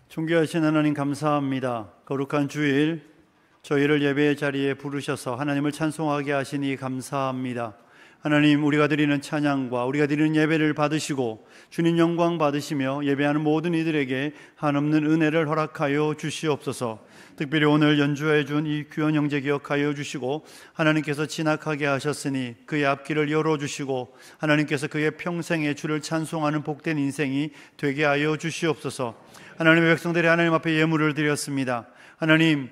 존귀하신 하나님 감사합니다. 거룩한 주일 저희를 예배의 자리에 부르셔서 하나님을 찬송하게 하시니 감사합니다. 하나님, 우리가 드리는 찬양과 우리가 드리는 예배를 받으시고 주님 영광 받으시며 예배하는 모든 이들에게 한없는 은혜를 허락하여 주시옵소서. 특별히 오늘 연주해 준 이 규현 형제 기억하여 주시고 하나님께서 진학하게 하셨으니 그의 앞길을 열어주시고 하나님께서 그의 평생에 주를 찬송하는 복된 인생이 되게 하여 주시옵소서. 하나님의 백성들이 하나님 앞에 예물을 드렸습니다. 하나님,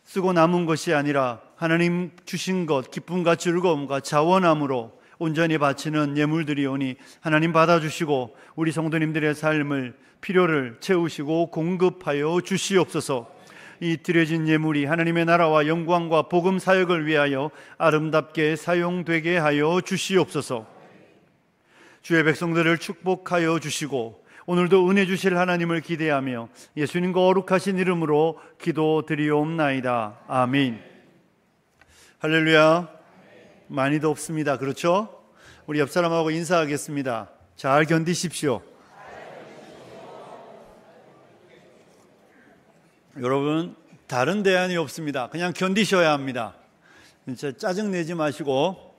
쓰고 남은 것이 아니라 하나님 주신 것, 기쁨과 즐거움과 자원함으로 온전히 바치는 예물들이오니 하나님 받아주시고 우리 성도님들의 삶을, 필요를 채우시고 공급하여 주시옵소서. 이 드려진 예물이 하나님의 나라와 영광과 복음 사역을 위하여 아름답게 사용되게 하여 주시옵소서. 주의 백성들을 축복하여 주시고 오늘도 은혜 주실 하나님을 기대하며 예수님 거룩하신 이름으로 기도드리옵나이다. 아멘. 할렐루야. 많이 덥습니다. 그렇죠? 우리 옆 사람하고 인사하겠습니다. 잘 견디십시오. 여러분, 다른 대안이 없습니다. 그냥 견디셔야 합니다. 진짜 짜증내지 마시고,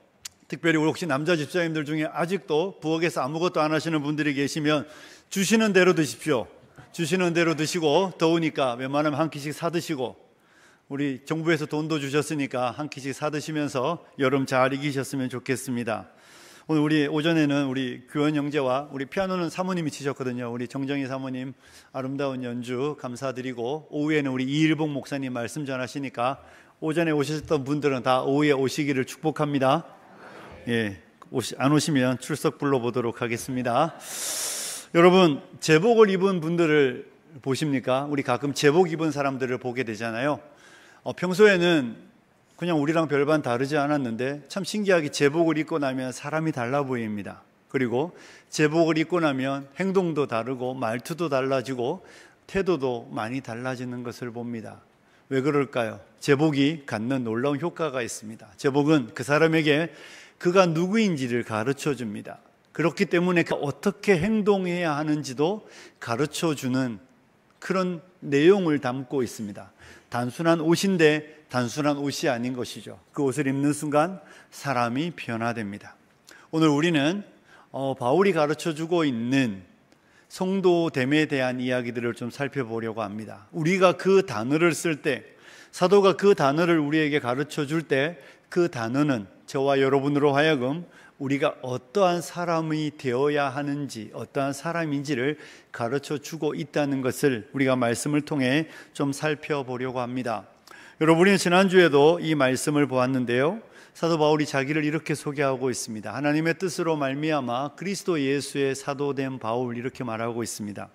특별히 혹시 남자 집사님들 중에 아직도 부엌에서 아무것도 안 하시는 분들이 계시면 주시는 대로 드십시오. 주시는 대로 드시고, 더우니까 웬만하면 한 끼씩 사 드시고, 우리 정부에서 돈도 주셨으니까 한 끼씩 사 드시면서 여름 잘 이기셨으면 좋겠습니다. 오늘 우리 오전에는 우리 규현 형제와 우리 피아노는 사모님이 치셨거든요. 우리 정정희 사모님 아름다운 연주 감사드리고, 오후에는 우리 이일복 목사님 말씀 전하시니까 오전에 오셨던 분들은 다 오후에 오시기를 축복합니다. 예, 안 오시면 출석 불러보도록 하겠습니다. 여러분, 제복을 입은 분들을 보십니까? 우리 가끔 제복 입은 사람들을 보게 되잖아요. 평소에는 그냥 우리랑 별반 다르지 않았는데 참 신기하게 제복을 입고 나면 사람이 달라 보입니다. 그리고 제복을 입고 나면 행동도 다르고 말투도 달라지고 태도도 많이 달라지는 것을 봅니다. 왜 그럴까요? 제복이 갖는 놀라운 효과가 있습니다. 제복은 그 사람에게 그가 누구인지를 가르쳐 줍니다. 그렇기 때문에 어떻게 행동해야 하는지도 가르쳐 주는 그런 내용을 담고 있습니다. 단순한 옷인데 단순한 옷이 아닌 것이죠. 그 옷을 입는 순간 사람이 변화됩니다. 오늘 우리는 바울이 가르쳐주고 있는 성도됨에 대한 이야기들을 좀 살펴보려고 합니다. 우리가 그 단어를 쓸 때, 사도가 그 단어를 우리에게 가르쳐줄 때 그 단어는 저와 여러분으로 하여금 우리가 어떠한 사람이 되어야 하는지, 어떠한 사람인지를 가르쳐주고 있다는 것을 우리가 말씀을 통해 좀 살펴보려고 합니다. 여러분이 지난주에도 이 말씀을 보았는데요, 사도 바울이 자기를 이렇게 소개하고 있습니다. 하나님의 뜻으로 말미암아 그리스도 예수의 사도된 바울, 이렇게 말하고 있습니다.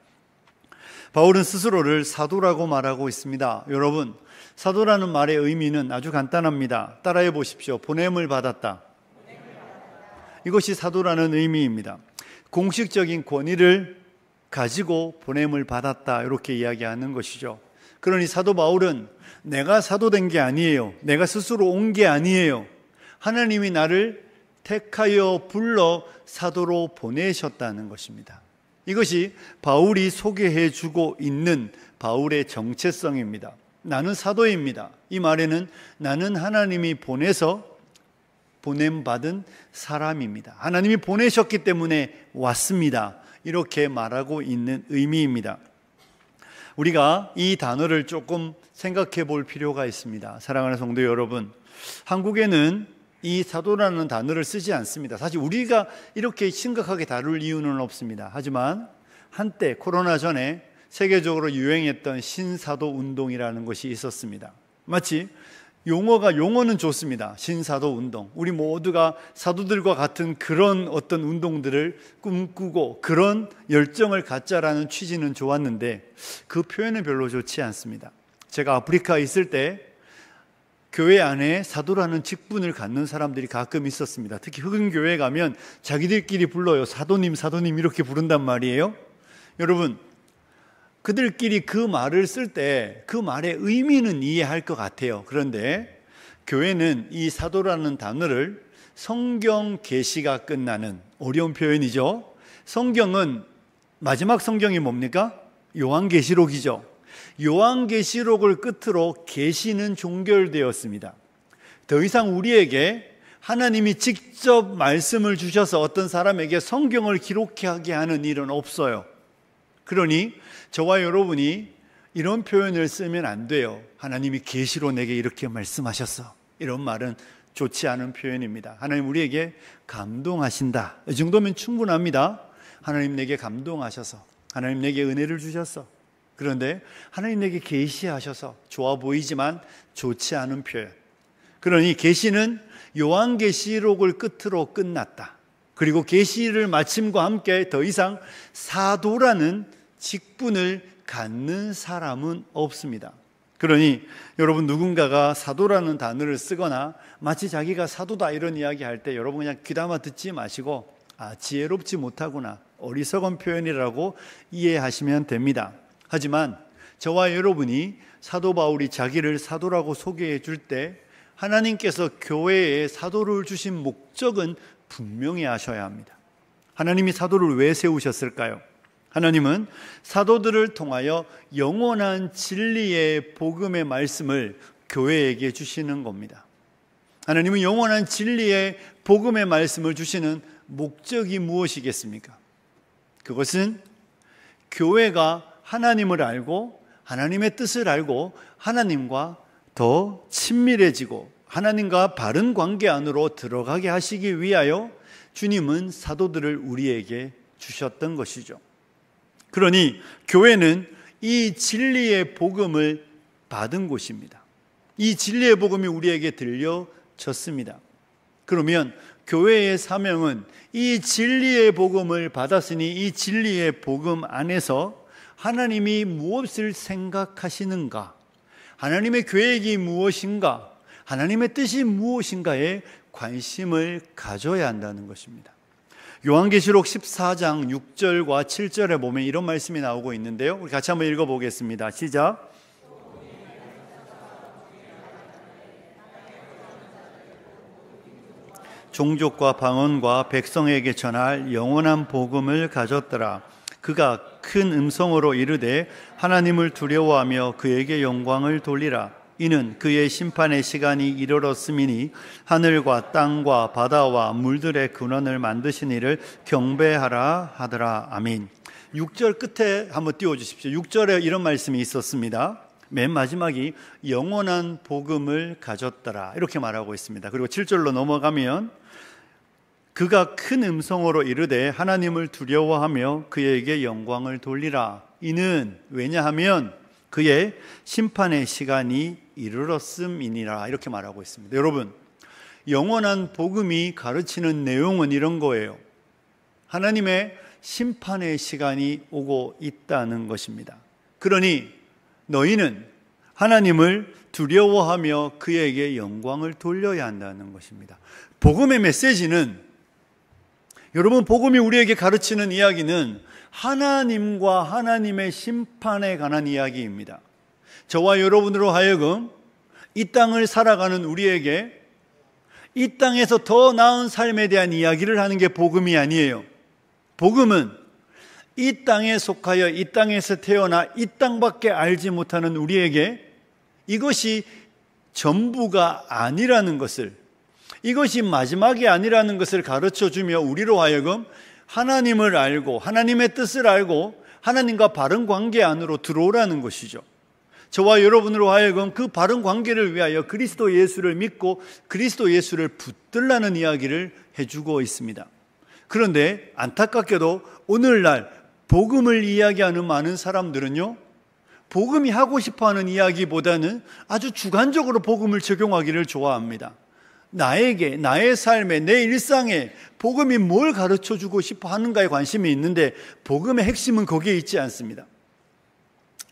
바울은 스스로를 사도라고 말하고 있습니다. 여러분, 사도라는 말의 의미는 아주 간단합니다. 따라해 보십시오. 보냄을 받았다. 이것이 사도라는 의미입니다. 공식적인 권위를 가지고 보냄을 받았다, 이렇게 이야기하는 것이죠. 그러니 사도 바울은 내가 사도된 게 아니에요. 내가 스스로 온 게 아니에요. 하나님이 나를 택하여 불러 사도로 보내셨다는 것입니다. 이것이 바울이 소개해 주고 있는 바울의 정체성입니다. 나는 사도입니다. 이 말에는 나는 하나님이 보내서 보냄받은 사람입니다. 하나님이 보내셨기 때문에 왔습니다. 이렇게 말하고 있는 의미입니다. 우리가 이 단어를 조금 생각해 볼 필요가 있습니다. 사랑하는 성도 여러분, 한국에는 이 사도라는 단어를 쓰지 않습니다. 사실 우리가 이렇게 심각하게 다룰 이유는 없습니다. 하지만 한때 코로나 전에 세계적으로 유행했던 신사도 운동이라는 것이 있었습니다. 마치 용어는 좋습니다. 신사도 운동. 우리 모두가 사도들과 같은 그런 어떤 운동들을 꿈꾸고 그런 열정을 갖자라는 취지는 좋았는데 그 표현은 별로 좋지 않습니다. 제가 아프리카에 있을 때 교회 안에 사도라는 직분을 갖는 사람들이 가끔 있었습니다. 특히 흑인 교회에 가면 자기들끼리 불러요. 사도님, 사도님 이렇게 부른단 말이에요. 여러분, 그들끼리 그 말을 쓸 때 그 말의 의미는 이해할 것 같아요. 그런데 교회는 이 사도라는 단어를 성경 계시가 끝나는, 어려운 표현이죠. 성경은 마지막 성경이 뭡니까? 요한계시록이죠. 요한계시록을 끝으로 계시는 종결되었습니다. 더 이상 우리에게 하나님이 직접 말씀을 주셔서 어떤 사람에게 성경을 기록하게 하는 일은 없어요. 그러니 저와 여러분이 이런 표현을 쓰면 안 돼요. 하나님이 계시로 내게 이렇게 말씀하셨어. 이런 말은 좋지 않은 표현입니다. 하나님 우리에게 감동하신다. 이 정도면 충분합니다. 하나님 내게 감동하셔서, 하나님 내게 은혜를 주셨어. 그런데 하나님 내게 계시하셔서, 좋아 보이지만 좋지 않은 표현. 그러니 계시는 요한계시록을 끝으로 끝났다. 그리고 계시를 마침과 함께 더 이상 사도라는 직분을 갖는 사람은 없습니다. 그러니 여러분, 누군가가 사도라는 단어를 쓰거나 마치 자기가 사도다 이런 이야기 할 때 여러분 그냥 귀담아 듣지 마시고 지혜롭지 못하구나, 어리석은 표현이라고 이해하시면 됩니다. 하지만 저와 여러분이 사도 바울이 자기를 사도라고 소개해 줄 때 하나님께서 교회에 사도를 주신 목적은 분명히 아셔야 합니다. 하나님이 사도를 왜 세우셨을까요? 하나님은 사도들을 통하여 영원한 진리의 복음의 말씀을 교회에게 주시는 겁니다. 하나님은 영원한 진리의 복음의 말씀을 주시는 목적이 무엇이겠습니까? 그것은 교회가 하나님을 알고 하나님의 뜻을 알고 하나님과 더 친밀해지고 하나님과 바른 관계 안으로 들어가게 하시기 위하여 주님은 사도들을 우리에게 주셨던 것이죠. 그러니 교회는 이 진리의 복음을 받은 곳입니다. 이 진리의 복음이 우리에게 들려졌습니다. 그러면 교회의 사명은 이 진리의 복음을 받았으니 이 진리의 복음 안에서 하나님이 무엇을 생각하시는가, 하나님의 계획이 무엇인가, 하나님의 뜻이 무엇인가에 관심을 가져야 한다는 것입니다. 요한계시록 14장 6절과 7절에 보면 이런 말씀이 나오고 있는데요. 우리 같이 한번 읽어보겠습니다. 시작. 종족과 방언과 백성에게 전할 영원한 복음을 가졌더라. 그가 큰 음성으로 이르되 하나님을 두려워하며 그에게 영광을 돌리라. 이는 그의 심판의 시간이 이르렀음이니 하늘과 땅과 바다와 물들의 근원을 만드신 이를 경배하라 하더라. 아멘. 6절 끝에 한번 띄워주십시오. 6절에 이런 말씀이 있었습니다. 맨 마지막이 영원한 복음을 가졌더라 이렇게 말하고 있습니다. 그리고 7절로 넘어가면 그가 큰 음성으로 이르되 하나님을 두려워하며 그에게 영광을 돌리라. 이는 왜냐하면 그의 심판의 시간이 이르렀음이니라 이렇게 말하고 있습니다. 여러분, 영원한 복음이 가르치는 내용은 이런 거예요. 하나님의 심판의 시간이 오고 있다는 것입니다. 그러니 너희는 하나님을 두려워하며 그에게 영광을 돌려야 한다는 것입니다. 복음의 메시지는, 여러분, 복음이 우리에게 가르치는 이야기는 하나님과 하나님의 심판에 관한 이야기입니다. 저와 여러분으로 하여금 이 땅을 살아가는 우리에게 이 땅에서 더 나은 삶에 대한 이야기를 하는 게 복음이 아니에요. 복음은 이 땅에 속하여 이 땅에서 태어나 이 땅밖에 알지 못하는 우리에게 이것이 전부가 아니라는 것을, 이것이 마지막이 아니라는 것을 가르쳐주며 우리로 하여금 하나님을 알고 하나님의 뜻을 알고 하나님과 바른 관계 안으로 들어오라는 것이죠. 저와 여러분으로 하여금 그 바른 관계를 위하여 그리스도 예수를 믿고 그리스도 예수를 붙들라는 이야기를 해주고 있습니다. 그런데 안타깝게도 오늘날 복음을 이야기하는 많은 사람들은요, 복음이 하고 싶어하는 이야기보다는 아주 주관적으로 복음을 적용하기를 좋아합니다. 나에게, 나의 삶에, 내 일상에 복음이 뭘 가르쳐주고 싶어 하는가에 관심이 있는데 복음의 핵심은 거기에 있지 않습니다.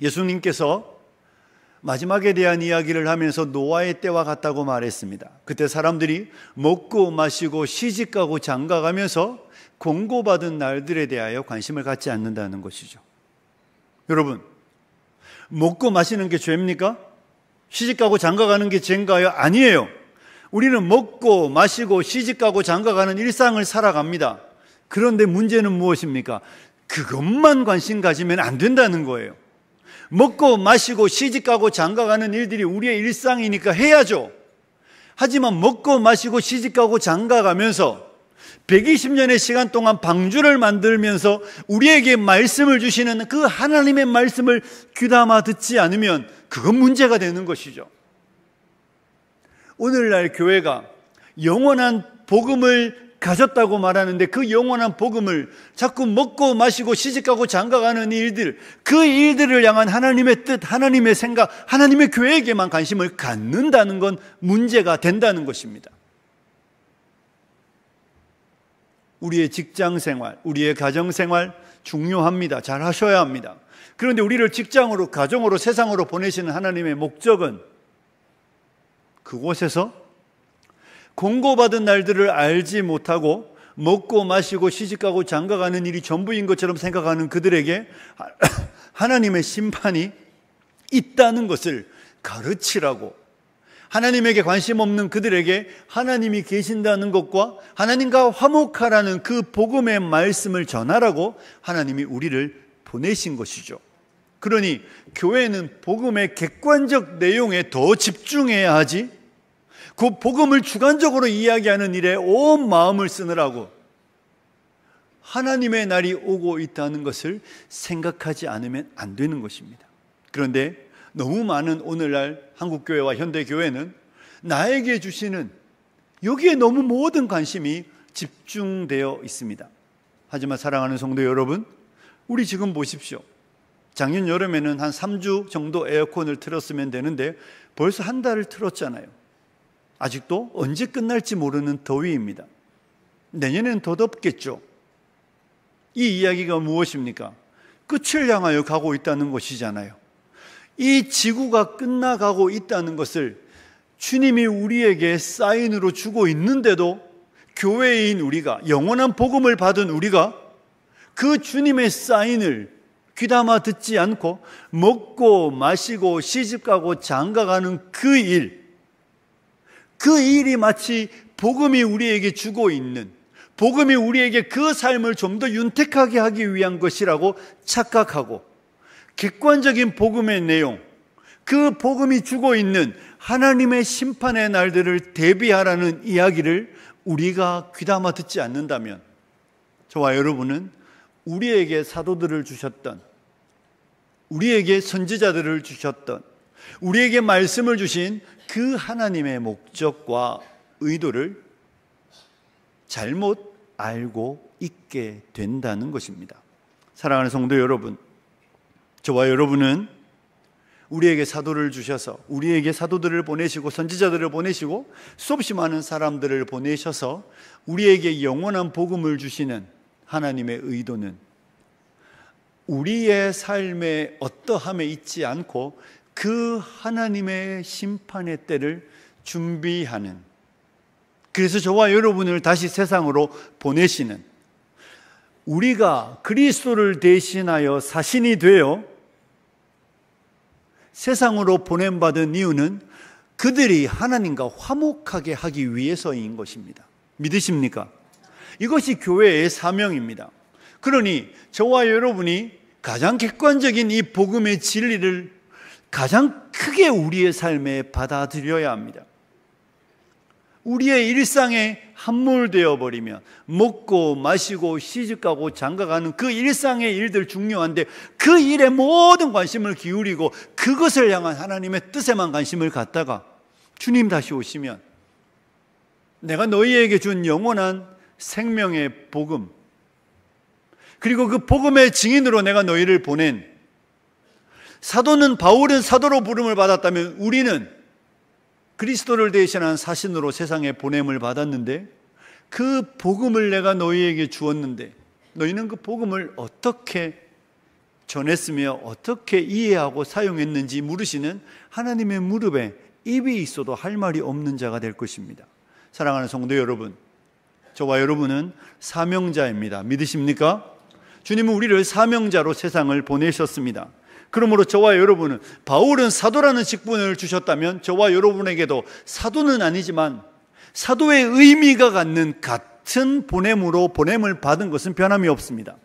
예수님께서 마지막에 대한 이야기를 하면서 노아의 때와 같다고 말했습니다. 그때 사람들이 먹고 마시고 시집가고 장가가면서 공고받은 날들에 대하여 관심을 갖지 않는다는 것이죠. 여러분, 먹고 마시는 게 죄입니까? 시집가고 장가가는 게 죄인가요? 아니에요. 우리는 먹고 마시고 시집가고 장가가는 일상을 살아갑니다. 그런데 문제는 무엇입니까? 그것만 관심 가지면 안 된다는 거예요. 먹고 마시고 시집가고 장가가는 일들이 우리의 일상이니까 해야죠. 하지만 먹고 마시고 시집가고 장가가면서 120년의 시간 동안 방주를 만들면서 우리에게 말씀을 주시는 그 하나님의 말씀을 귀담아 듣지 않으면 그건 문제가 되는 것이죠. 오늘날 교회가 영원한 복음을 가졌다고 말하는데 그 영원한 복음을 자꾸 먹고 마시고 시집가고 장가가는 일들, 그 일들을 향한 하나님의 뜻, 하나님의 생각, 하나님의 교회에게만 관심을 갖는다는 건 문제가 된다는 것입니다. 우리의 직장 생활, 우리의 가정 생활 중요합니다. 잘 하셔야 합니다. 그런데 우리를 직장으로, 가정으로, 세상으로 보내시는 하나님의 목적은 그곳에서 공고받은 날들을 알지 못하고 먹고 마시고 시집가고 장가가는 일이 전부인 것처럼 생각하는 그들에게 하나님의 심판이 있다는 것을 가르치라고, 하나님에게 관심 없는 그들에게 하나님이 계신다는 것과 하나님과 화목하라는 그 복음의 말씀을 전하라고 하나님이 우리를 보내신 것이죠. 그러니 교회는 복음의 객관적 내용에 더 집중해야 하지, 그 복음을 주관적으로 이야기하는 일에 온 마음을 쓰느라고 하나님의 날이 오고 있다는 것을 생각하지 않으면 안 되는 것입니다. 그런데 너무 많은 오늘날 한국교회와 현대교회는 나에게 주시는 여기에 너무 모든 관심이 집중되어 있습니다. 하지만 사랑하는 성도 여러분, 우리 지금 보십시오. 작년 여름에는 한 3주 정도 에어컨을 틀었으면 되는데 벌써 한 달을 틀었잖아요. 아직도 언제 끝날지 모르는 더위입니다. 내년에는 더 덥겠죠. 이 이야기가 무엇입니까? 끝을 향하여 가고 있다는 것이잖아요. 이 지구가 끝나가고 있다는 것을 주님이 우리에게 사인으로 주고 있는데도 교회인 우리가, 영원한 복음을 받은 우리가 그 주님의 사인을 귀담아 듣지 않고 먹고 마시고 시집가고 장가가는 그 일이 마치 복음이 우리에게 주고 있는, 복음이 우리에게 그 삶을 좀 더 윤택하게 하기 위한 것이라고 착각하고, 객관적인 복음의 내용, 그 복음이 주고 있는 하나님의 심판의 날들을 대비하라는 이야기를 우리가 귀담아 듣지 않는다면 저와 여러분은 우리에게 사도들을 주셨던, 우리에게 선지자들을 주셨던, 우리에게 말씀을 주신 그 하나님의 목적과 의도를 잘못 알고 있게 된다는 것입니다. 사랑하는 성도 여러분, 저와 여러분은 우리에게 사도를 주셔서, 우리에게 사도들을 보내시고 선지자들을 보내시고 수없이 많은 사람들을 보내셔서 우리에게 영원한 복음을 주시는 하나님의 의도는 우리의 삶의 어떠함에 있지 않고 그 하나님의 심판의 때를 준비하는, 그래서 저와 여러분을 다시 세상으로 보내시는, 우리가 그리스도를 대신하여 사신이 되어 세상으로 보냄받은 이유는 그들이 하나님과 화목하게 하기 위해서인 것입니다. 믿으십니까? 이것이 교회의 사명입니다. 그러니 저와 여러분이 가장 객관적인 이 복음의 진리를 가장 크게 우리의 삶에 받아들여야 합니다. 우리의 일상에 함몰되어 버리면 먹고 마시고 시집가고 장가가는 그 일상의 일들 중요한데 그 일에 모든 관심을 기울이고 그것을 향한 하나님의 뜻에만 관심을 갖다가 주님 다시 오시면 내가 너희에게 준 영원한 생명의 복음, 그리고 그 복음의 증인으로 내가 너희를 보낸, 바울은 사도로 부름을 받았다면 우리는 그리스도를 대신한 사신으로 세상에 보냄을 받았는데 그 복음을 내가 너희에게 주었는데 너희는 그 복음을 어떻게 전했으며 어떻게 이해하고 사용했는지 물으시는 하나님의 무릎에 입이 있어도 할 말이 없는 자가 될 것입니다. 사랑하는 성도 여러분, 저와 여러분은 사명자입니다. 믿으십니까? 주님은 우리를 사명자로 세상을 보내셨습니다. 그러므로 저와 여러분은, 바울은 사도라는 직분을 주셨다면 저와 여러분에게도 사도는 아니지만 사도의 의미가 갖는 같은 보냄으로 보냄을 받은 것은 변함이 없습니다.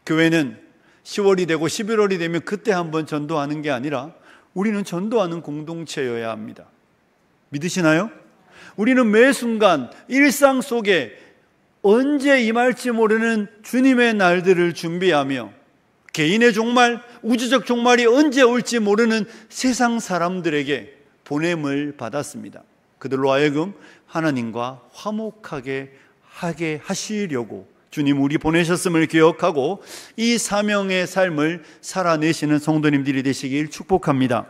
교회는 10월이 되고 11월이 되면 그때 한번 전도하는 게 아니라 우리는 전도하는 공동체여야 합니다. 믿으시나요? 우리는 매 순간 일상 속에 언제 임할지 모르는 주님의 날들을 준비하며 개인의 종말, 우주적 종말이 언제 올지 모르는 세상 사람들에게 보냄을 받았습니다. 그들로 하여금 하나님과 화목하게 하게 하시려고 주님 우리 보내셨음을 기억하고 이 사명의 삶을 살아내시는 성도님들이 되시길 축복합니다.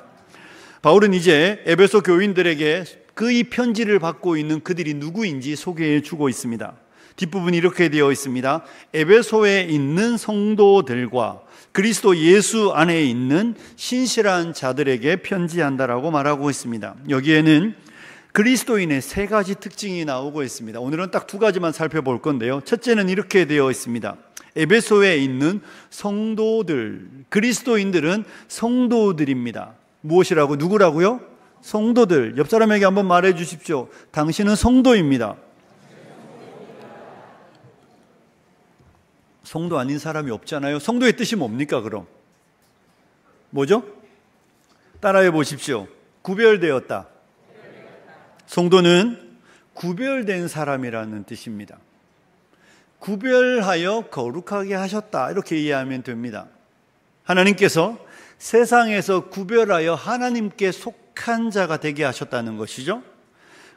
바울은 이제 에베소 교인들에게 그 이 편지를 받고 있는 그들이 누구인지 소개해 주고 있습니다. 뒷부분이 이렇게 되어 있습니다. 에베소에 있는 성도들과 그리스도 예수 안에 있는 신실한 자들에게 편지한다라고 말하고 있습니다. 여기에는 그리스도인의 세 가지 특징이 나오고 있습니다. 오늘은 딱 두 가지만 살펴볼 건데요. 첫째는 이렇게 되어 있습니다. 에베소에 있는 성도들, 그리스도인들은 성도들입니다. 무엇이라고? 누구라고요? 성도들. 옆 사람에게 한번 말해 주십시오. 당신은 성도입니다. 성도 아닌 사람이 없잖아요. 성도의 뜻이 뭡니까 그럼? 뭐죠? 따라해 보십시오. 구별되었다. 성도는 구별된 사람이라는 뜻입니다. 구별하여 거룩하게 하셨다, 이렇게 이해하면 됩니다. 하나님께서 세상에서 구별하여 하나님께 속한 자가 되게 하셨다는 것이죠.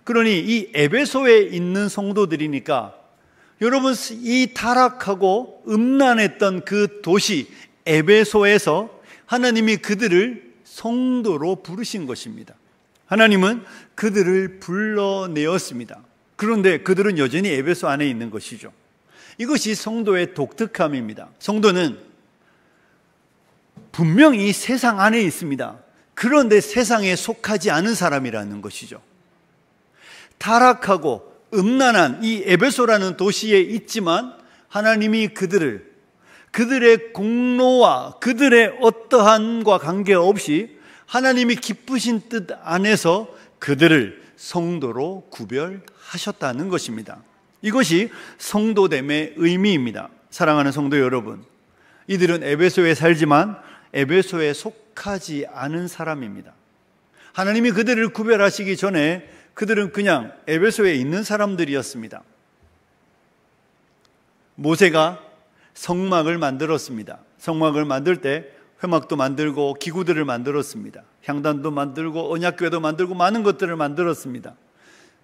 그러니 이 에베소에 있는 성도들이니까 여러분, 이 타락하고 음란했던 그 도시 에베소에서 하나님이 그들을 성도로 부르신 것입니다. 하나님은 그들을 불러내었습니다. 그런데 그들은 여전히 에베소 안에 있는 것이죠. 이것이 성도의 독특함입니다. 성도는 분명히 세상 안에 있습니다. 그런데 세상에 속하지 않은 사람이라는 것이죠. 타락하고 음란한 이 에베소라는 도시에 있지만 하나님이 그들의 공로와 그들의 어떠함과 관계없이 하나님이 기쁘신 뜻 안에서 그들을 성도로 구별하셨다는 것입니다. 이것이 성도됨의 의미입니다. 사랑하는 성도 여러분, 이들은 에베소에 살지만 에베소에 속하지 않은 사람입니다. 하나님이 그들을 구별하시기 전에 그들은 그냥 에베소에 있는 사람들이었습니다. 모세가 성막을 만들었습니다. 성막을 만들 때 회막도 만들고 기구들을 만들었습니다. 향단도 만들고 언약궤도 만들고 많은 것들을 만들었습니다.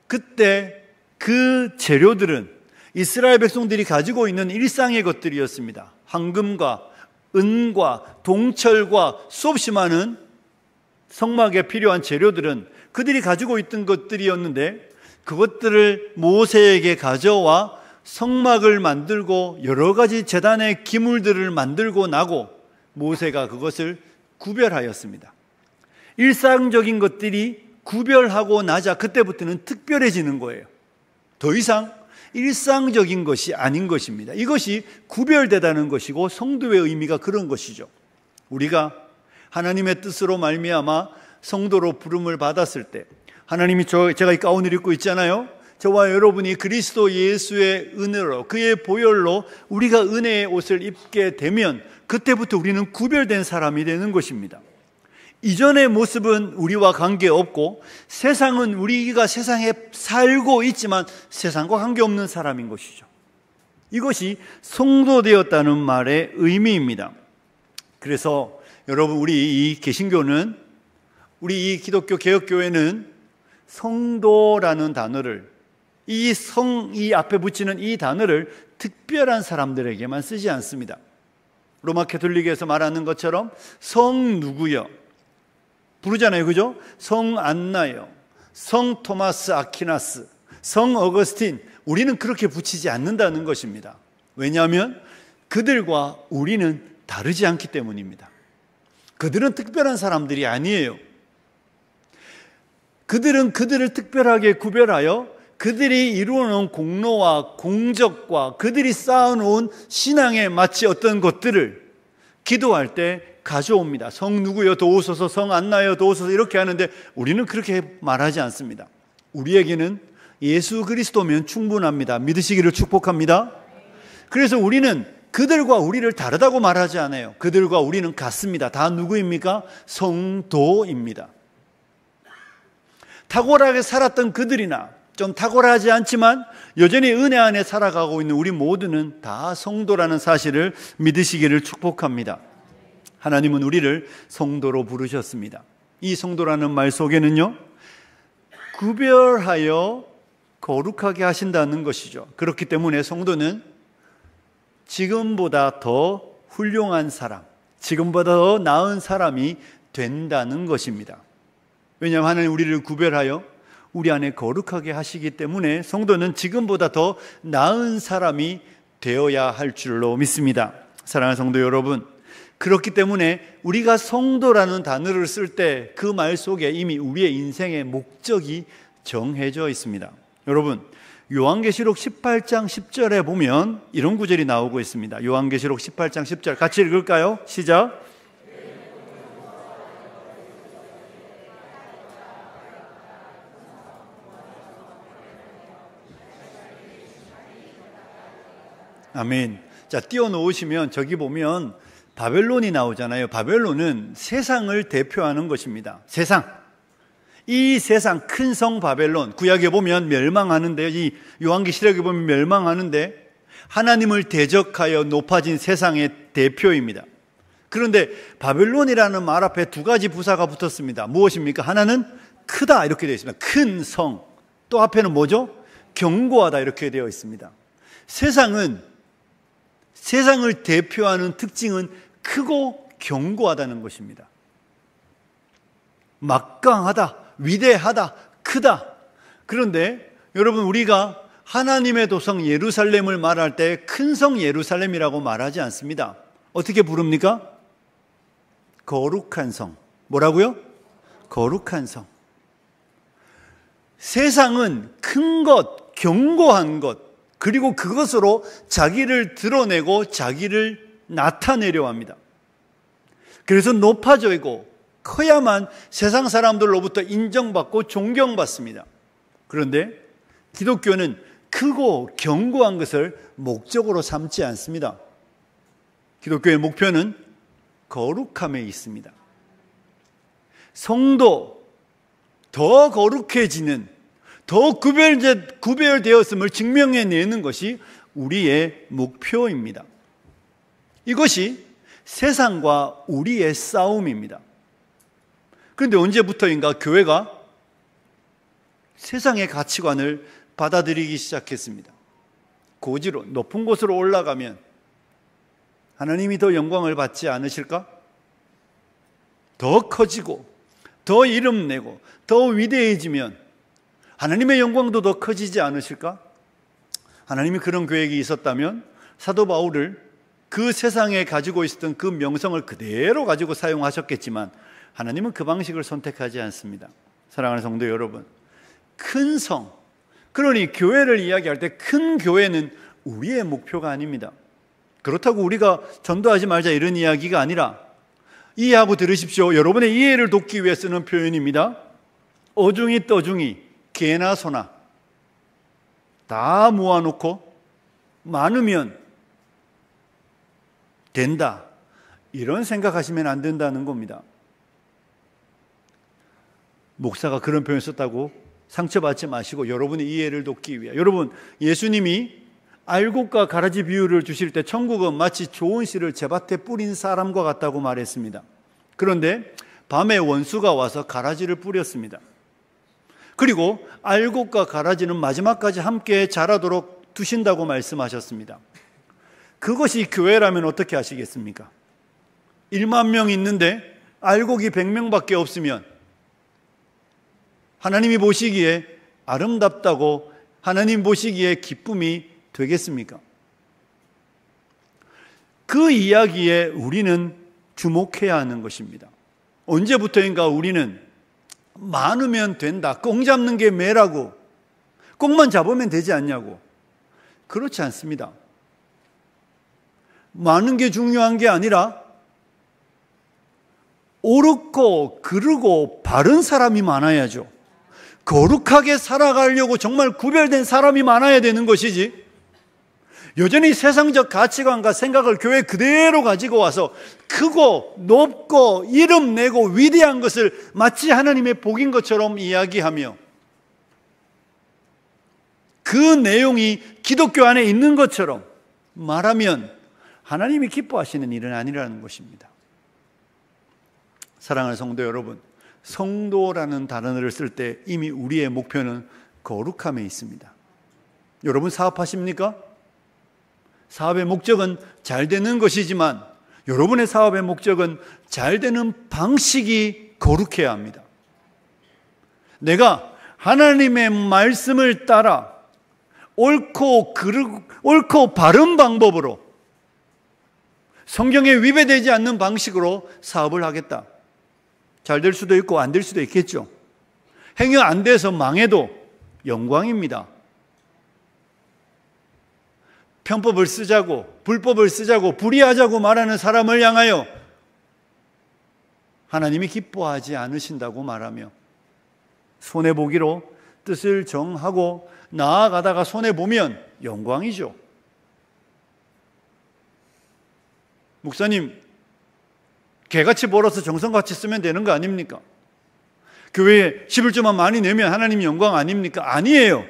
그때 그 재료들은 이스라엘 백성들이 가지고 있는 일상의 것들이었습니다. 황금과 은과 동철과 수없이 많은 성막에 필요한 재료들은 그들이 가지고 있던 것들이었는데 그것들을 모세에게 가져와 성막을 만들고 여러 가지 제단의 기물들을 만들고 나고 모세가 그것을 구별하였습니다. 일상적인 것들이 구별하고 나자 그때부터는 특별해지는 거예요. 더 이상 일상적인 것이 아닌 것입니다. 이것이 구별되다는 것이고 성도의 의미가 그런 것이죠. 우리가 하나님의 뜻으로 말미암아 성도로 부름을 받았을 때 하나님이 제가 이 가운을 입고 있잖아요. 저와 여러분이 그리스도 예수의 은혜로 그의 보혈로 우리가 은혜의 옷을 입게 되면 그때부터 우리는 구별된 사람이 되는 것입니다. 이전의 모습은 우리와 관계없고 세상은 우리가 세상에 살고 있지만 세상과 관계없는 사람인 것이죠. 이것이 성도되었다는 말의 의미입니다. 그래서 여러분, 우리 이 개신교는, 우리 이 기독교 개혁교회는 성도라는 단어를, 이 앞에 붙이는 이 단어를 특별한 사람들에게만 쓰지 않습니다. 로마 가톨릭에서 말하는 것처럼 성 누구요 부르잖아요, 그죠? 성 안나요, 성 토마스 아퀴나스, 성 어거스틴, 우리는 그렇게 붙이지 않는다는 것입니다. 왜냐하면 그들과 우리는 다르지 않기 때문입니다. 그들은 특별한 사람들이 아니에요. 그들은 그들을 특별하게 구별하여 그들이 이루어놓은 공로와 공적과 그들이 쌓아놓은 신앙에 마치 어떤 것들을 기도할 때 가져옵니다. 성 누구여 도우소서, 성 안나여 도우소서, 이렇게 하는데 우리는 그렇게 말하지 않습니다. 우리에게는 예수 그리스도면 충분합니다. 믿으시기를 축복합니다. 그래서 우리는 그들과 우리를 다르다고 말하지 않아요. 그들과 우리는 같습니다. 다 누구입니까? 성도입니다. 탁월하게 살았던 그들이나 좀 탁월하지 않지만 여전히 은혜 안에 살아가고 있는 우리 모두는 다 성도라는 사실을 믿으시기를 축복합니다. 하나님은 우리를 성도로 부르셨습니다. 이 성도라는 말 속에는요, 구별하여 거룩하게 하신다는 것이죠. 그렇기 때문에 성도는 지금보다 더 훌륭한 사람, 지금보다 더 나은 사람이 된다는 것입니다. 왜냐하면 하나님 우리를 구별하여 우리 안에 거룩하게 하시기 때문에 성도는 지금보다 더 나은 사람이 되어야 할 줄로 믿습니다. 사랑하는 성도 여러분, 그렇기 때문에 우리가 성도라는 단어를 쓸 때 그 말 속에 이미 우리의 인생의 목적이 정해져 있습니다. 여러분, 요한계시록 18장 10절에 보면 이런 구절이 나오고 있습니다. 요한계시록 18장 10절 같이 읽을까요? 시작. 아멘. 자, 띄워놓으시면 저기 보면 바벨론이 나오잖아요. 바벨론은 세상을 대표하는 것입니다. 세상. 이 세상 큰 성 바벨론, 구약에 보면 멸망하는데, 이 요한계시록에 보면 멸망하는데 하나님을 대적하여 높아진 세상의 대표입니다. 그런데 바벨론이라는 말 앞에 두 가지 부사가 붙었습니다. 무엇입니까? 하나는 크다 이렇게 되어 있습니다. 큰 성. 또 앞에는 뭐죠? 견고하다 이렇게 되어 있습니다. 세상을 대표하는 특징은 크고 견고하다는 것입니다. 막강하다, 위대하다, 크다. 그런데 여러분, 우리가 하나님의 도성 예루살렘을 말할 때 큰 성 예루살렘이라고 말하지 않습니다. 어떻게 부릅니까? 거룩한 성. 뭐라고요? 거룩한 성. 세상은 큰 것, 견고한 것, 그리고 그것으로 자기를 드러내고 자기를 나타내려 합니다. 그래서 높아져 있고 커야만 세상 사람들로부터 인정받고 존경받습니다. 그런데 기독교는 크고 견고한 것을 목적으로 삼지 않습니다. 기독교의 목표는 거룩함에 있습니다. 성도, 더 거룩해지는, 더 구별되었음을 증명해내는 것이 우리의 목표입니다. 이것이 세상과 우리의 싸움입니다. 그런데 언제부터인가 교회가 세상의 가치관을 받아들이기 시작했습니다. 고지로 높은 곳으로 올라가면 하나님이 더 영광을 받지 않으실까? 더 커지고 더 이름내고 더 위대해지면 하나님의 영광도 더 커지지 않으실까? 하나님이 그런 계획이 있었다면 사도 바울을 그 세상에 가지고 있었던 그 명성을 그대로 가지고 사용하셨겠지만 하나님은 그 방식을 선택하지 않습니다. 사랑하는 성도 여러분, 큰 성, 그러니 교회를 이야기할 때 큰 교회는 우리의 목표가 아닙니다. 그렇다고 우리가 전도하지 말자 이런 이야기가 아니라, 이해하고 들으십시오. 여러분의 이해를 돕기 위해 쓰는 표현입니다. 어중이 떠중이 개나 소나 다 모아놓고 많으면 된다, 이런 생각하시면 안 된다는 겁니다. 목사가 그런 표현 썼다고 상처받지 마시고 여러분의 이해를 돕기 위해, 여러분, 예수님이 알곡과 가라지 비유를 주실 때 천국은 마치 좋은 씨를 제밭에 뿌린 사람과 같다고 말했습니다. 그런데 밤에 원수가 와서 가라지를 뿌렸습니다. 그리고 알곡과 가라지는 마지막까지 함께 자라도록 두신다고 말씀하셨습니다. 그것이 교회라면 어떻게 하시겠습니까? 1만 명 있는데 알곡이 100명밖에 없으면 하나님이 보시기에 아름답다고, 하나님 보시기에 기쁨이 되겠습니까? 그 이야기에 우리는 주목해야 하는 것입니다. 언제부터인가 우리는 많으면 된다, 꽁 잡는 게 매라고, 꽁만 잡으면 되지 않냐고. 그렇지 않습니다. 많은 게 중요한 게 아니라 옳고 그르고 바른 사람이 많아야죠. 거룩하게 살아가려고 정말 구별된 사람이 많아야 되는 것이지, 여전히 세상적 가치관과 생각을 교회 그대로 가지고 와서 크고 높고 이름 내고 위대한 것을 마치 하나님의 복인 것처럼 이야기하며 그 내용이 기독교 안에 있는 것처럼 말하면 하나님이 기뻐하시는 일은 아니라는 것입니다. 사랑하는 성도 여러분, 성도라는 단어를 쓸 때 이미 우리의 목표는 거룩함에 있습니다. 여러분 사업하십니까? 사업의 목적은 잘 되는 것이지만 여러분의 사업의 목적은 잘 되는 방식이 거룩해야 합니다. 내가 하나님의 말씀을 따라 옳고 바른 방법으로 성경에 위배되지 않는 방식으로 사업을 하겠다. 잘 될 수도 있고 안 될 수도 있겠죠. 행여 안 돼서 망해도 영광입니다. 편법을 쓰자고 불법을 쓰자고 불의하자고 말하는 사람을 향하여 하나님이 기뻐하지 않으신다고 말하며 손해보기로 뜻을 정하고 나아가다가 손해보면 영광이죠. 목사님, 개같이 벌어서 정성같이 쓰면 되는 거 아닙니까? 교회에 11조만 많이 내면 하나님 영광 아닙니까? 아니에요.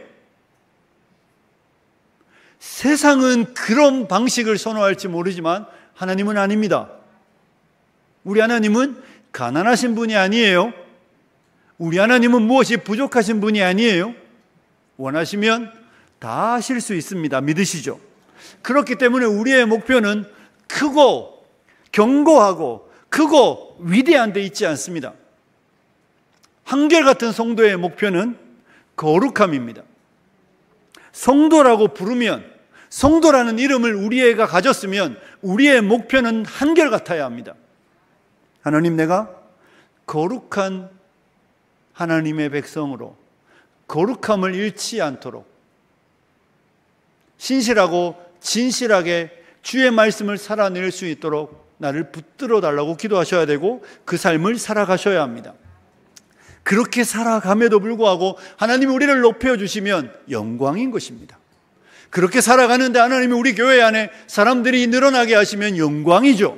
세상은 그런 방식을 선호할지 모르지만 하나님은 아닙니다. 우리 하나님은 가난하신 분이 아니에요. 우리 하나님은 무엇이 부족하신 분이 아니에요. 원하시면 다 하실 수 있습니다. 믿으시죠? 그렇기 때문에 우리의 목표는 크고 견고하고 크고 위대한 데 있지 않습니다. 한결같은 성도의 목표는 거룩함입니다. 성도라고 부르면, 성도라는 이름을 우리가 가졌으면 우리의 목표는 한결같아야 합니다. 하나님, 내가 거룩한 하나님의 백성으로 거룩함을 잃지 않도록 신실하고 진실하게 주의 말씀을 살아낼 수 있도록 나를 붙들어 달라고 기도하셔야 되고 그 삶을 살아가셔야 합니다. 그렇게 살아감에도 불구하고 하나님이 우리를 높여주시면 영광인 것입니다. 그렇게 살아가는데 하나님이 우리 교회 안에 사람들이 늘어나게 하시면 영광이죠.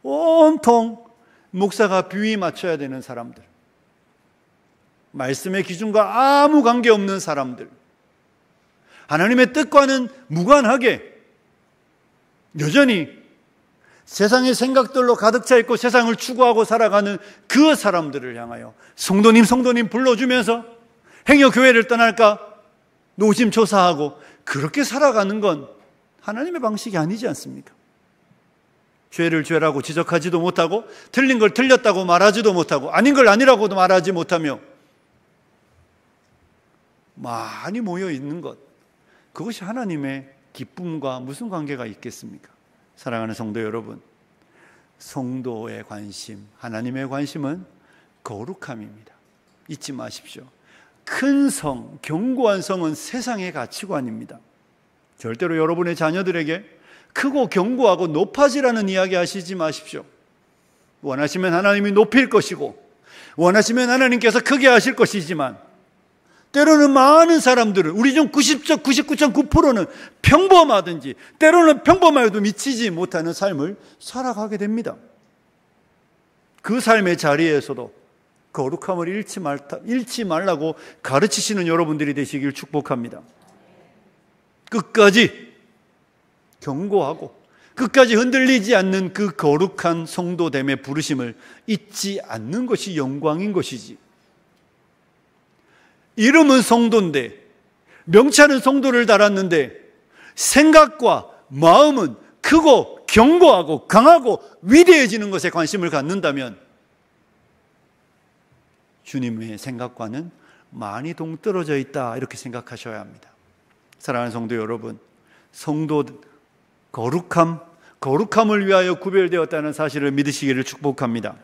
온통 목사가 비위 맞춰야 되는 사람들, 말씀의 기준과 아무 관계없는 사람들, 하나님의 뜻과는 무관하게 여전히 세상의 생각들로 가득 차 있고 세상을 추구하고 살아가는 그 사람들을 향하여 성도님 불러주면서 행여 교회를 떠날까 노심초사하고 그렇게 살아가는 건 하나님의 방식이 아니지 않습니까? 죄를 죄라고 지적하지도 못하고 틀린 걸 틀렸다고 말하지도 못하고 아닌 걸 아니라고도 말하지 못하며 많이 모여 있는 것, 그것이 하나님의 기쁨과 무슨 관계가 있겠습니까? 사랑하는 성도 여러분, 성도의 관심, 하나님의 관심은 거룩함입니다. 잊지 마십시오. 큰 성, 견고한 성은 세상의 가치관입니다. 절대로 여러분의 자녀들에게 크고 견고하고 높아지라는 이야기 하시지 마십시오. 원하시면 하나님이 높일 것이고 원하시면 하나님께서 크게 하실 것이지만 때로는 많은 사람들은, 우리 중 99.9%는 평범하든지 때로는 평범하여도 미치지 못하는 삶을 살아가게 됩니다. 그 삶의 자리에서도 거룩함을 잃지 말라고 가르치시는 여러분들이 되시길 축복합니다. 끝까지 견고하고 끝까지 흔들리지 않는 그 거룩한 성도됨의 부르심을 잊지 않는 것이 영광인 것이지, 이름은 성도인데 명찰은 성도를 달았는데 생각과 마음은 크고 견고하고 강하고 위대해지는 것에 관심을 갖는다면 주님의 생각과는 많이 동떨어져 있다, 이렇게 생각하셔야 합니다. 사랑하는 성도 여러분, 성도 거룩함을 위하여 구별되었다는 사실을 믿으시기를 축복합니다.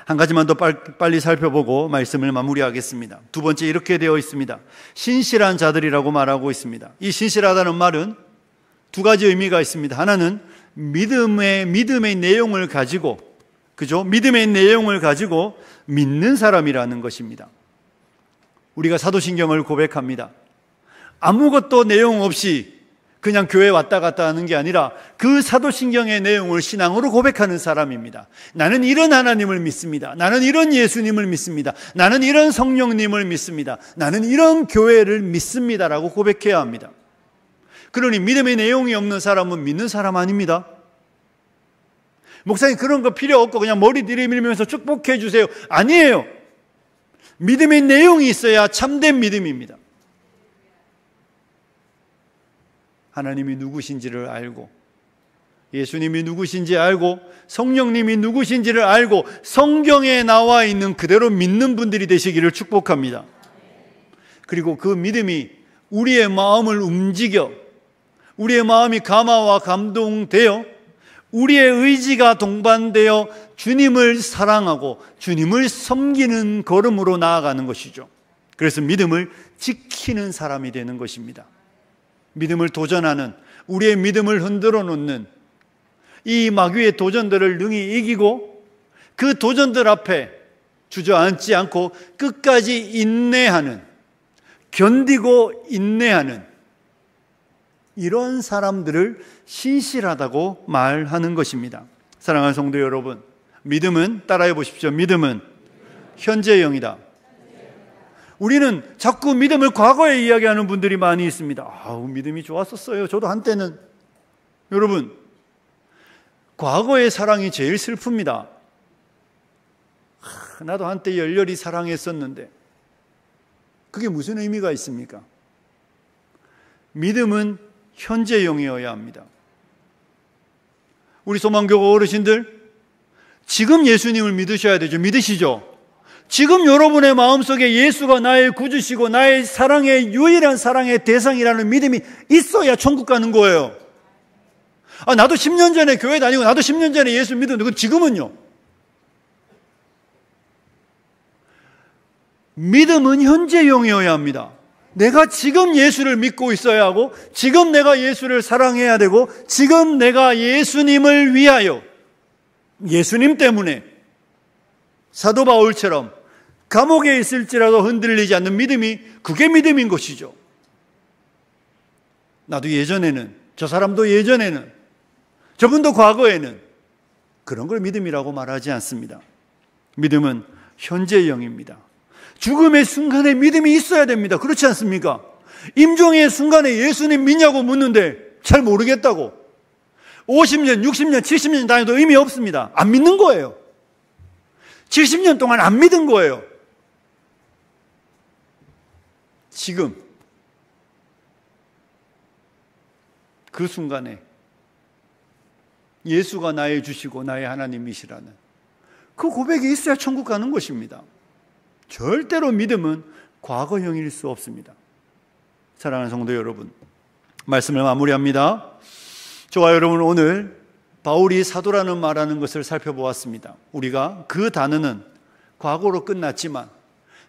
한 가지만 더 빨리 살펴보고 말씀을 마무리하겠습니다. 두 번째, 이렇게 되어 있습니다. 신실한 자들이라고 말하고 있습니다. 이 신실하다는 말은 두 가지 의미가 있습니다. 하나는 믿음의 내용을 가지고, 그죠? 믿음의 내용을 가지고 믿는 사람이라는 것입니다. 우리가 사도신경을 고백합니다. 아무것도 내용 없이 그냥 교회 왔다 갔다 하는 게 아니라 그 사도신경의 내용을 신앙으로 고백하는 사람입니다. 나는 이런 하나님을 믿습니다. 나는 이런 예수님을 믿습니다. 나는 이런 성령님을 믿습니다. 나는 이런 교회를 믿습니다라고 고백해야 합니다. 그러니 믿음의 내용이 없는 사람은 믿는 사람 아닙니다. 목사님 그런 거 필요 없고 그냥 머리 들이밀면서 축복해 주세요. 아니에요. 믿음의 내용이 있어야 참된 믿음입니다. 하나님이 누구신지를 알고, 예수님이 누구신지 알고, 성령님이 누구신지를 알고 성경에 나와 있는 그대로 믿는 분들이 되시기를 축복합니다. 그리고 그 믿음이 우리의 마음을 움직여 우리의 마음이 감화와 감동되어 우리의 의지가 동반되어 주님을 사랑하고 주님을 섬기는 걸음으로 나아가는 것이죠. 그래서 믿음을 지키는 사람이 되는 것입니다. 믿음을 도전하는, 우리의 믿음을 흔들어 놓는 이 마귀의 도전들을 능히 이기고 그 도전들 앞에 주저앉지 않고 끝까지 인내하는, 견디고 인내하는 이런 사람들을 신실하다고 말하는 것입니다. 사랑하는 성도 여러분, 믿음은, 따라해 보십시오. 믿음은 현재형이다. 우리는 자꾸 믿음을 과거에 이야기하는 분들이 많이 있습니다. 아우, 믿음이 좋았었어요. 저도 한때는. 여러분, 과거의 사랑이 제일 슬픕니다. 나도 한때 열렬히 사랑했었는데 그게 무슨 의미가 있습니까? 믿음은 현재형이어야 합니다. 우리 소망교회 어르신들, 지금 예수님을 믿으셔야 되죠. 믿으시죠? 지금 여러분의 마음속에 예수가 나의 구주시고 나의 사랑의 유일한 사랑의 대상이라는 믿음이 있어야 천국 가는 거예요. 나도 10년 전에 교회 다니고 나도 10년 전에 예수 믿었는데 그건 지금은요? 믿음은 현재형이어야 합니다. 내가 지금 예수를 믿고 있어야 하고 지금 내가 예수를 사랑해야 되고 지금 내가 예수님을 위하여, 예수님 때문에 사도 바울처럼 감옥에 있을지라도 흔들리지 않는 믿음이, 그게 믿음인 것이죠. 나도 예전에는, 저 사람도 예전에는, 저분도 과거에는 그런 걸 믿음이라고 말하지 않습니다. 믿음은 현재형입니다. 죽음의 순간에 믿음이 있어야 됩니다. 그렇지 않습니까? 임종의 순간에 예수님 믿냐고 묻는데 잘 모르겠다고 50년, 60년, 70년 다녀도 의미 없습니다. 안 믿는 거예요. 70년 동안 안 믿은 거예요. 지금 그 순간에 예수가 나의 주시고 나의 하나님이시라는 그 고백이 있어야 천국 가는 것입니다. 절대로 믿음은 과거형일 수 없습니다. 사랑하는 성도 여러분, 말씀을 마무리합니다. 저와 여러분, 오늘 바울이 사도라는 말하는 것을 살펴보았습니다. 우리가 그 단어는 과거로 끝났지만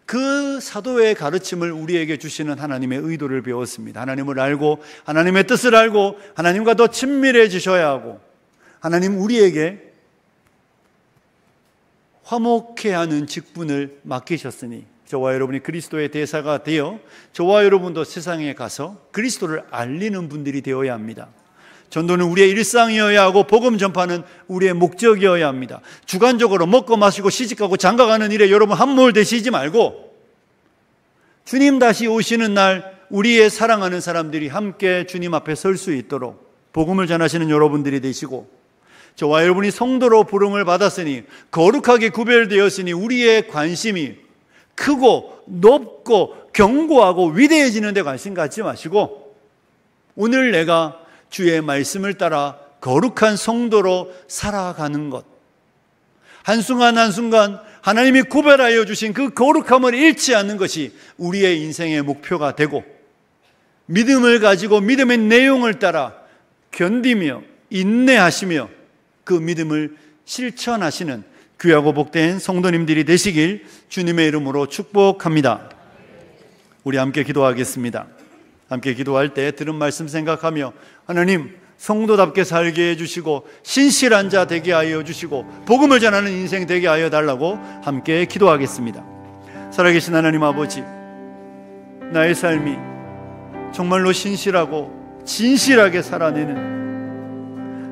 그 사도의 가르침을 우리에게 주시는 하나님의 의도를 배웠습니다. 하나님을 알고 하나님의 뜻을 알고 하나님과 더 친밀해지셔야 하고 하나님 우리에게 화목해 하는 직분을 맡기셨으니 저와 여러분이 그리스도의 대사가 되어 저와 여러분도 세상에 가서 그리스도를 알리는 분들이 되어야 합니다. 전도는 우리의 일상이어야 하고 복음 전파는 우리의 목적이어야 합니다. 주관적으로 먹고 마시고 시집가고 장가가는 일에 여러분 함몰되시지 말고 주님 다시 오시는 날 우리의 사랑하는 사람들이 함께 주님 앞에 설 수 있도록 복음을 전하시는 여러분들이 되시고 저와 여러분이 성도로 부름을 받았으니 거룩하게 구별되었으니 우리의 관심이 크고 높고 견고하고 위대해지는 데 관심 갖지 마시고 오늘 내가 주의 말씀을 따라 거룩한 성도로 살아가는 것, 한순간 한순간 하나님이 구별하여 주신 그 거룩함을 잃지 않는 것이 우리의 인생의 목표가 되고 믿음을 가지고 믿음의 내용을 따라 견디며 인내하시며 그 믿음을 실천하시는 귀하고 복된 성도님들이 되시길 주님의 이름으로 축복합니다. 우리 함께 기도하겠습니다. 함께 기도할 때 들은 말씀 생각하며 하나님 성도답게 살게 해주시고 신실한 자 되게 하여 주시고 복음을 전하는 인생 되게 하여 달라고 함께 기도하겠습니다. 살아계신 하나님 아버지, 나의 삶이 정말로 신실하고 진실하게 살아내는